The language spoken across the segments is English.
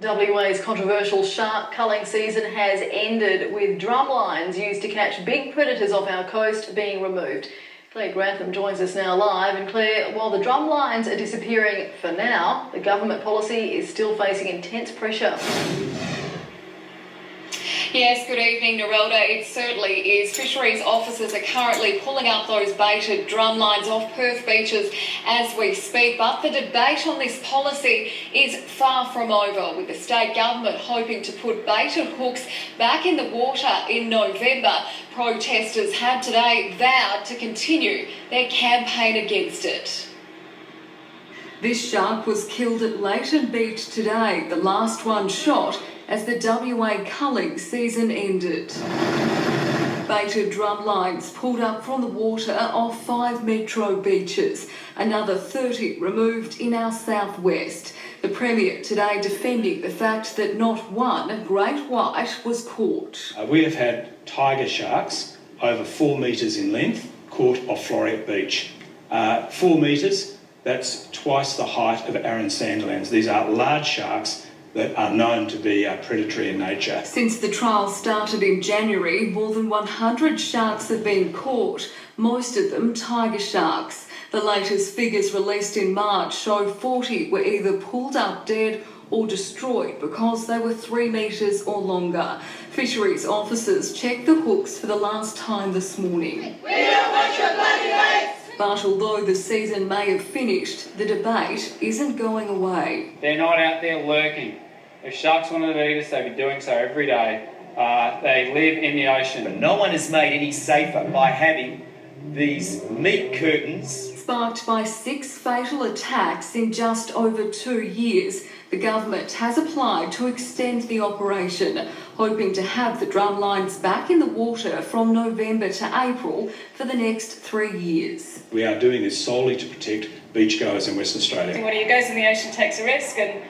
WA's controversial shark culling season has ended, with drumlines used to catch big predators off our coast being removed. Claire Grantham joins us now live. And Claire, while the drumlines are disappearing for now, the government policy is still facing intense pressure. Yes, good evening, Narelda. It certainly is. Fisheries officers are currently pulling out those baited drum lines off Perth beaches as we speak. But the debate on this policy is far from over, with the state government hoping to put baited hooks back in the water in November. Protesters have today vowed to continue their campaign against it. This shark was killed at Leighton Beach today, the last one shot as the WA culling season ended. Baited drum lines pulled up from the water off 5 metro beaches, another 30 removed in our southwest. The Premier today defending the fact that not one great white was caught. We have had tiger sharks over 4 metres in length caught off Floreat Beach. 4 metres, that's twice the height of Arran Sandlands. These are large sharks that are known to be predatory in nature. Since the trial started in January, more than 100 sharks have been caught, most of them tiger sharks. The latest figures released in March show 40 were either pulled up dead or destroyed because they were 3 metres or longer. Fisheries officers checked the hooks for the last time this morning. We don't want your bloody face! But although the season may have finished, the debate isn't going away. They're not out there lurking. If sharks wanted to eat us, they'd be doing so every day. They live in the ocean. But no one is made any safer by having these meat curtains. Sparked by 6 fatal attacks in just over 2 years, the government has applied to extend the operation, hoping to have the drum lines back in the water from November to April for the next 3 years. We are doing this solely to protect beachgoers in Western Australia. Anybody who goes in the ocean takes a risk, and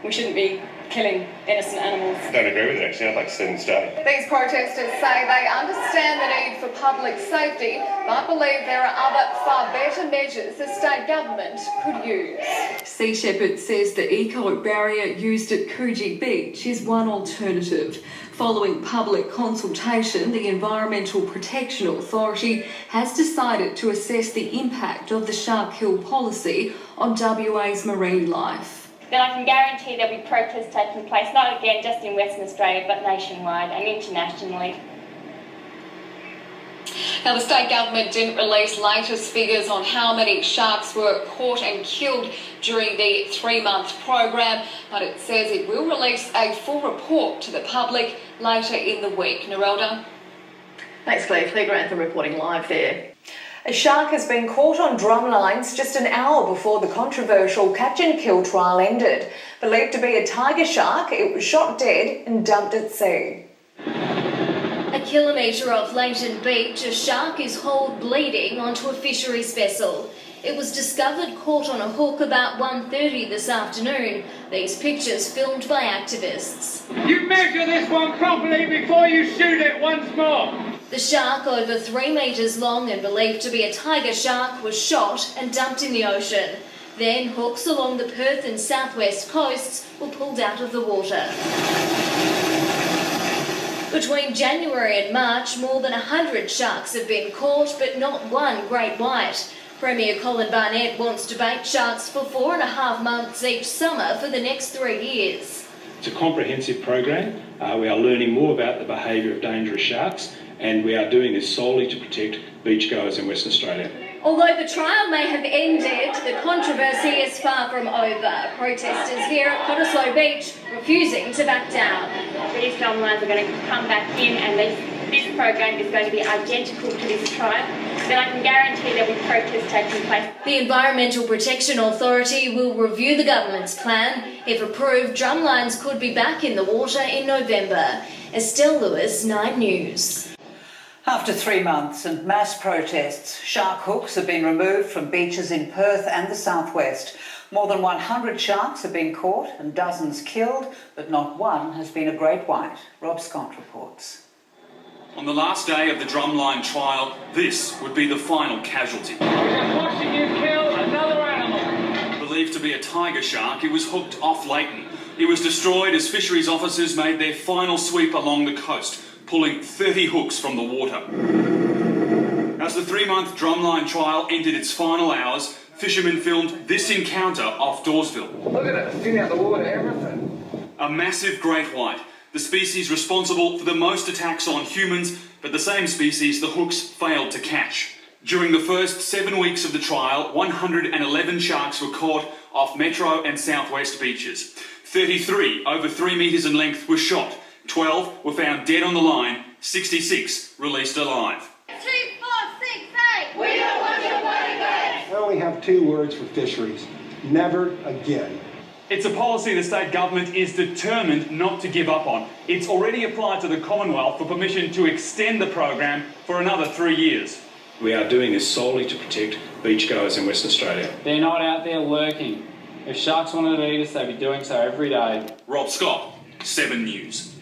we shouldn't be killing innocent animals. I don't agree with it, actually. I'd like to see them stay. These protesters say they understand the need for public safety, but believe there are other far better measures the state government could use. Sea Shepherd says the eco barrier used at Coogee Beach is one alternative. Following public consultation, the Environmental Protection Authority has decided to assess the impact of the Shark Cull policy on WA's marine life. Then I can guarantee there'll be protests taking place, not again just in Western Australia, but nationwide and internationally. Now, the state government didn't release latest figures on how many sharks were caught and killed during the 3-month program, but it says it will release a full report to the public later in the week. Narelda? Thanks, Claire. Claire Grantham reporting live there. A shark has been caught on drum lines just an hour before the controversial catch and kill trial ended. Believed to be a tiger shark, it was shot dead and dumped at sea. A kilometre off Leighton Beach, a shark is hauled bleeding onto a fisheries vessel. It was discovered caught on a hook about 1:30 this afternoon. These pictures filmed by activists. You measure this one properly before you shoot it once more. The shark, over 3 metres long and believed to be a tiger shark, was shot and dumped in the ocean. Then hooks along the Perth and southwest coasts were pulled out of the water. Between January and March, more than 100 sharks have been caught, but not one great white. Premier Colin Barnett wants to bait sharks for 4.5 months each summer for the next 3 years. It's a comprehensive program. We are learning more about the behaviour of dangerous sharks, and we are doing this solely to protect beachgoers in Western Australia. Although the trial may have ended, the controversy is far from over. Protesters here at Cottesloe Beach refusing to back down. These drum lines are going to come back in, and this program is going to be identical to this trial. Then I can guarantee there'll be protests taking place. The Environmental Protection Authority will review the government's plan. If approved, drum lines could be back in the water in November. Estelle Lewis, 9 News. After 3 months and mass protests, shark hooks have been removed from beaches in Perth and the southwest. More than 100 sharks have been caught and dozens killed, but not one has been a great white. Rob Scott reports. On the last day of the drumline trial, this would be the final casualty. We're just watching you kill another animal. Believed to be a tiger shark, it was hooked off Leighton It was destroyed as fisheries officers made their final sweep along the coast, pulling 30 hooks from the water. As the 3-month drumline trial entered its final hours, fishermen filmed this encounter off Dawesville. Look at it, thin out the water, everything. A massive great white, the species responsible for the most attacks on humans, but the same species the hooks failed to catch. During the first 7 weeks of the trial, 111 sharks were caught off Metro and Southwest beaches. 33 over 3 metres in length were shot, 12 were found dead on the line, 66 released alive. 2, 4, 6, 8. We don't want your money back. I only have 2 words for fisheries. Never again. It's a policy the state government is determined not to give up on. It's already applied to the Commonwealth for permission to extend the program for another 3 years. We are doing this solely to protect beachgoers in Western Australia. They're not out there lurking. If sharks wanted to eat us, they'd be doing so every day. Rob Scott, 7 News.